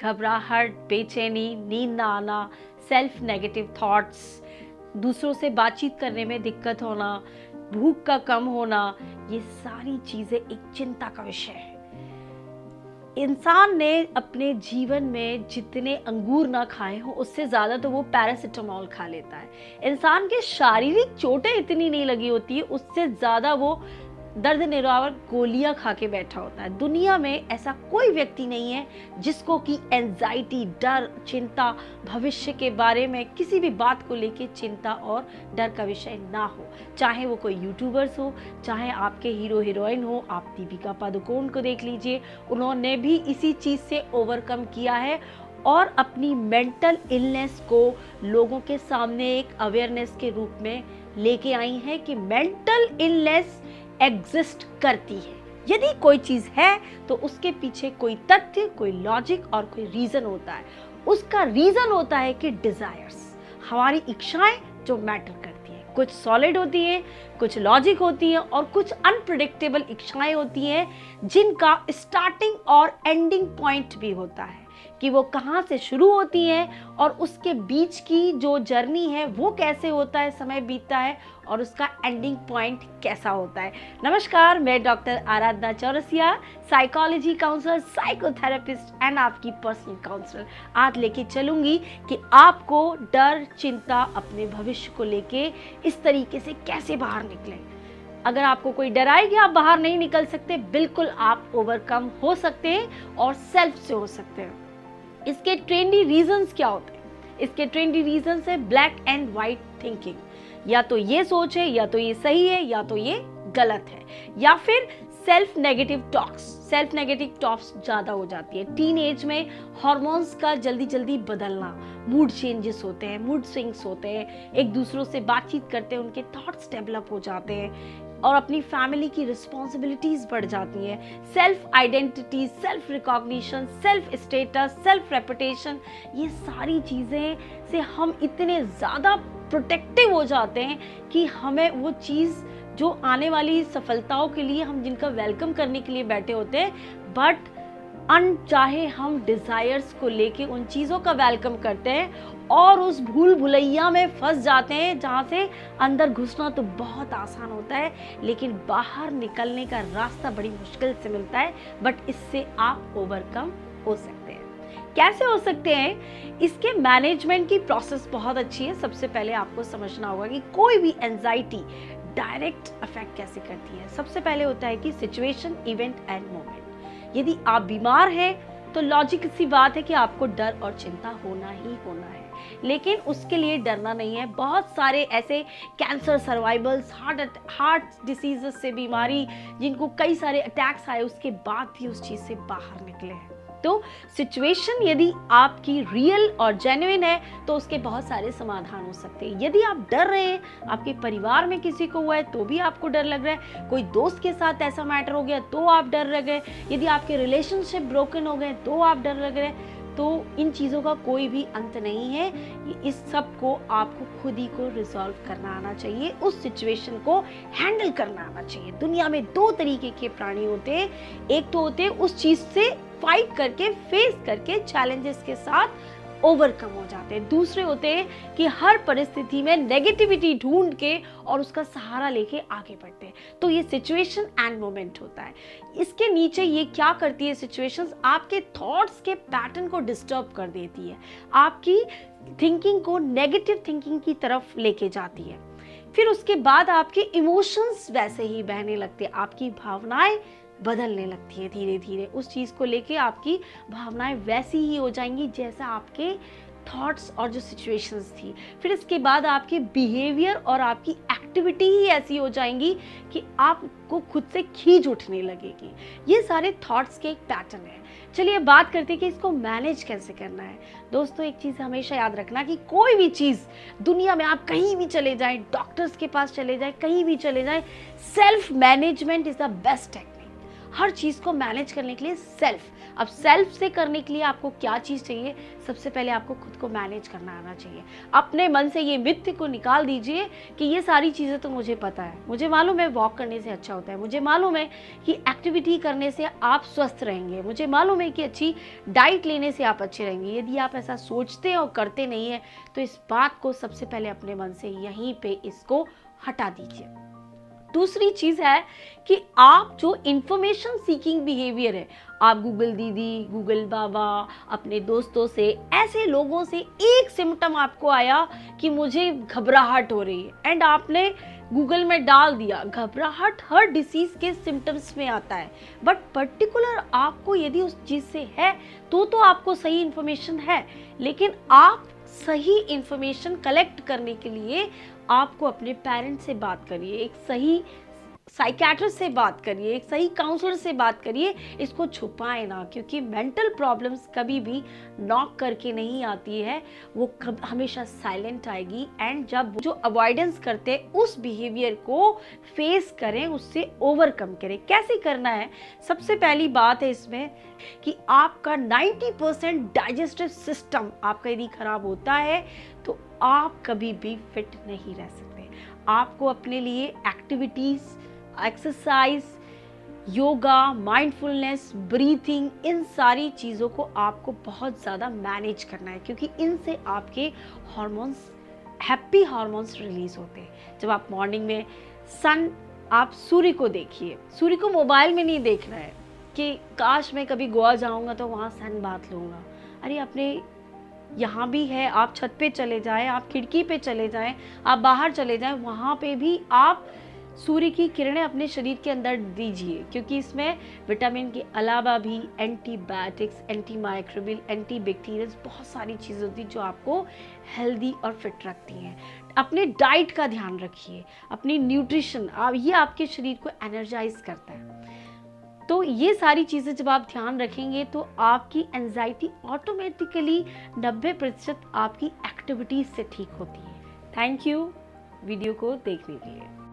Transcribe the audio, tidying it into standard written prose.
घबराहट, बेचैनी, नींद ना आना, सेल्फ नेगेटिव थॉट्स, दूसरों से बातचीत करने में दिक्कत होना, भूख का कम होना, ये सारी चीज़ें एक चिंता का विषय है। इंसान ने अपने जीवन में जितने अंगूर ना खाए हो उससे ज़्यादा तो वो पैरासिटामोल खा लेता है। इंसान के शारीरिक चोटें इतनी नहीं लगी होती है, उससे ज़्यादा वो दर्द निवारक गोलियां खा के बैठा होता है। दुनिया में ऐसा कोई व्यक्ति नहीं है जिसको कि एंजाइटी, डर, चिंता, भविष्य के बारे में किसी भी बात को लेके चिंता और डर का विषय ना हो। चाहे वो कोई यूट्यूबर्स हो, चाहे आपके हीरो हीरोइन हो, आप दीपिका पादुकोण को देख लीजिए, उन्होंने भी इसी चीज़ से ओवरकम किया है और अपनी मेंटल इलनेस को लोगों के सामने एक अवेयरनेस के रूप में लेके आई हैं कि मेंटल इलनेस एग्जिस्ट करती है। यदि कोई चीज़ है तो उसके पीछे कोई तथ्य, कोई लॉजिक और कोई रीज़न होता है। उसका रीज़न होता है कि डिज़ायर्स, हमारी इच्छाएं जो मैटर करती हैं। कुछ सॉलिड होती हैं, कुछ लॉजिक होती हैं और कुछ अनप्रिडिक्टेबल इच्छाएं होती हैं जिनका स्टार्टिंग और एंडिंग पॉइंट भी होता है कि वो कहाँ से शुरू होती हैं और उसके बीच की जो जर्नी है वो कैसे होता है, समय बीतता है और उसका एंडिंग पॉइंट कैसा होता है। नमस्कार, मैं doctor Aradhana Chaurasia, psychology counsellor, psychotherapist and आपकी पर्सनल काउंसलर। आज लेके चलूंगी कि आपको डर, चिंता, अपने भविष्य को लेके इस तरीके से कैसे बाहर निकलें। अगर आपको कोई डराए कि आप बाहर नहीं निकल सकते, बिल्कुल आप ओवरकम हो सकते हैं और सेल्फ से हो सकते हैं। इसके ट्रेंडी रीजंस क्या होते हैं? इसके ट्रेंडी रीजंस है ब्लैक एंड वाइट थिंकिंग। या तो ये सोच है, या तो ये सही है, या तो ये गलत है, या फिर self negative talks. Self negative talks ज़्यादा हो जाती है टीन एज में। हॉर्मोन्स का जल्दी जल्दी बदलना, मूड चेंजेस होते हैं, मूड स्विंग्स होते हैं, एक दूसरों से बातचीत करते हैं उनके थॉट्स डेवलप हो जाते हैं और अपनी फैमिली की रिस्पॉन्सिबिलिटीज बढ़ जाती हैं। Self identity, self recognition, self status, self reputation, ये सारी चीज़ें से हम इतने ज़्यादा प्रोटेक्टिव हो जाते हैं कि हमें वो चीज़ जो आने वाली सफलताओं के लिए हम जिनका वेलकम करने के लिए बैठे होते हैं, बट अनचाहे हम डिज़ायर्स को लेके उन चीज़ों का वेलकम करते हैं और उस भूल भुलैया में फंस जाते हैं जहाँ से अंदर घुसना तो बहुत आसान होता है लेकिन बाहर निकलने का रास्ता बड़ी मुश्किल से मिलता है। बट इससे आप ओवरकम हो सकते हैं। कैसे हो सकते हैं? इसके मैनेजमेंट की प्रोसेस बहुत अच्छी है। सबसे पहले आपको समझना होगा कि कोई भी एंजाइटी डायरेक्ट अफेक्ट कैसे करती है। सबसे पहले होता है कि सिचुएशन, इवेंट एंड मोमेंट। यदि आप बीमार हैं तो लॉजिक सी बात है कि आपको डर और चिंता होना ही होना है, लेकिन उसके लिए डरना नहीं है। बहुत सारे ऐसे कैंसर सर्वाइवल्स, हार्ट डिसीजेस से बीमारी जिनको कई सारे अटैक्स आए उसके बाद भी उस चीज़ से बाहर निकले हैं। तो सिचुएशन यदि आपकी रियल और जेन्युइन है तो उसके बहुत सारे समाधान हो सकते हैं। यदि आप डर रहे हैं, आपके परिवार में किसी को हुआ है तो भी आपको डर लग रहा है, कोई दोस्त के साथ ऐसा मैटर हो गया तो आप डर लग गए, यदि आपके रिलेशनशिप ब्रोकन हो गए तो आप डर लग रहे हैं, तो इन चीज़ों का कोई भी अंत नहीं है। इस सब को आपको खुद ही को रिजॉल्व करना आना चाहिए, उस सिचुएशन को हैंडल करना आना चाहिए। दुनिया में दो तरीके के प्राणी होते हैं, एक तो होते हैं उस चीज़ से फाइट करके, फेस करके, चैलेंजेस के साथ ओवरकम हो जाते हैं। दूसरे होते हैं कि हर परिस्थिति में नेगेटिविटी ढूंढ के और उसका सहारा लेके आगे बढ़ते हैं। तो ये सिचुएशन एंड मोमेंट होता है। इसके नीचे ये क्या करती है सिचुएशंस? आपके थॉट्स के पैटर्न को डिस्टर्ब कर देती है, आपकी थिंकिंग को नेगेटिव थिंकिंग की तरफ लेके जाती है। फिर उसके बाद आपके इमोशंस वैसे ही बहने लगते हैं, आपकी भावनाएं बदलने लगती है धीरे धीरे। उस चीज़ को लेके आपकी भावनाएं वैसी ही हो जाएंगी जैसा आपके थॉट्स और जो सिचुएशंस थी। फिर इसके बाद आपके बिहेवियर और आपकी एक्टिविटी ही ऐसी हो जाएंगी कि आपको खुद से खींच उठने लगेगी। ये सारे थॉट्स के एक पैटर्न है। चलिए बात करते हैं कि इसको मैनेज कैसे करना है। दोस्तों, एक चीज़ हमेशा याद रखना कि कोई भी चीज़ दुनिया में आप कहीं भी चले जाएं, डॉक्टर्स के पास चले जाएं, कहीं भी चले जाएं, self management is the best technique. हर चीज़ को मैनेज करने के लिए सेल्फ। अब सेल्फ से करने के लिए आपको क्या चीज़ चाहिए? सबसे पहले आपको खुद को मैनेज करना आना चाहिए। अपने मन से ये मिथ्य को निकाल दीजिए कि ये सारी चीज़ें तो मुझे पता है, मुझे मालूम है वॉक करने से अच्छा होता है, मुझे मालूम है कि एक्टिविटी करने से आप स्वस्थ रहेंगे, मुझे मालूम है कि अच्छी डाइट लेने से आप अच्छे रहेंगे। यदि आप ऐसा सोचते और करते नहीं है तो इस बात को सबसे पहले अपने मन से यहीं पे इसको हटा दीजिए। दूसरी चीज़ है कि आप जो इंफॉर्मेशन सीकिंग बिहेवियर है, आप गूगल दीदी, गूगल बाबा, अपने दोस्तों से, ऐसे लोगों से एक सिम्टम आपको आया कि मुझे घबराहट हो रही है एंड आपने गूगल में डाल दिया। घबराहट हर डिसीज के सिम्टम्स में आता है, बट पर्टिकुलर आपको यदि उस चीज़ से है तो आपको सही इंफॉर्मेशन है, लेकिन आप सही इंफॉर्मेशन कलेक्ट करने के लिए आपको अपने पेरेंट्स से बात करिए, एक सही साइकियाट्रिस्ट से बात करिए, एक सही काउंसलर से बात करिए। इसको छुपाएं ना, क्योंकि मेंटल प्रॉब्लम्स कभी भी नॉक करके नहीं आती है, वो हमेशा साइलेंट आएगी। एंड जब जो अवॉइडेंस करते हैं उस बिहेवियर को फेस करें, उससे ओवरकम करें। कैसे करना है? सबसे पहली बात है इसमें कि आपका 90% डाइजेस्टिव सिस्टम आपका यदि खराब होता है तो आप कभी भी फिट नहीं रह सकते। आपको अपने लिए activities, exercise, yoga, mindfulness, breathing, इन सारी चीज़ों को आपको बहुत ज़्यादा मैनेज करना है, क्योंकि इनसे आपके हार्मोन्स, हैप्पी हार्मोन्स रिलीज होते हैं। जब आप मॉर्निंग में आप सूर्य को देखिए, सूर्य को मोबाइल में नहीं देखना है कि काश मैं कभी गोवा जाऊंगा तो वहाँ सन बात लूँगा। अरे अपने यहाँ भी है, आप छत पे चले जाएं, आप खिड़की पे चले जाएं, आप बाहर चले जाएं, वहाँ पे भी आप सूर्य की किरणें अपने शरीर के अंदर दीजिए, क्योंकि इसमें विटामिन के अलावा भी antibiotics, anti microbial, anti bacterial बहुत सारी चीज़ें होती हैं जो आपको हेल्दी और फिट रखती हैं। अपने डाइट का ध्यान रखिए, अपनी न्यूट्रिशन, ये आपके शरीर को एनर्जाइज करता है। तो ये सारी चीज़ें जब आप ध्यान रखेंगे तो आपकी एंजाइटी ऑटोमेटिकली 90% आपकी एक्टिविटीज से ठीक होती है। थैंक यू वीडियो को देखने के लिए।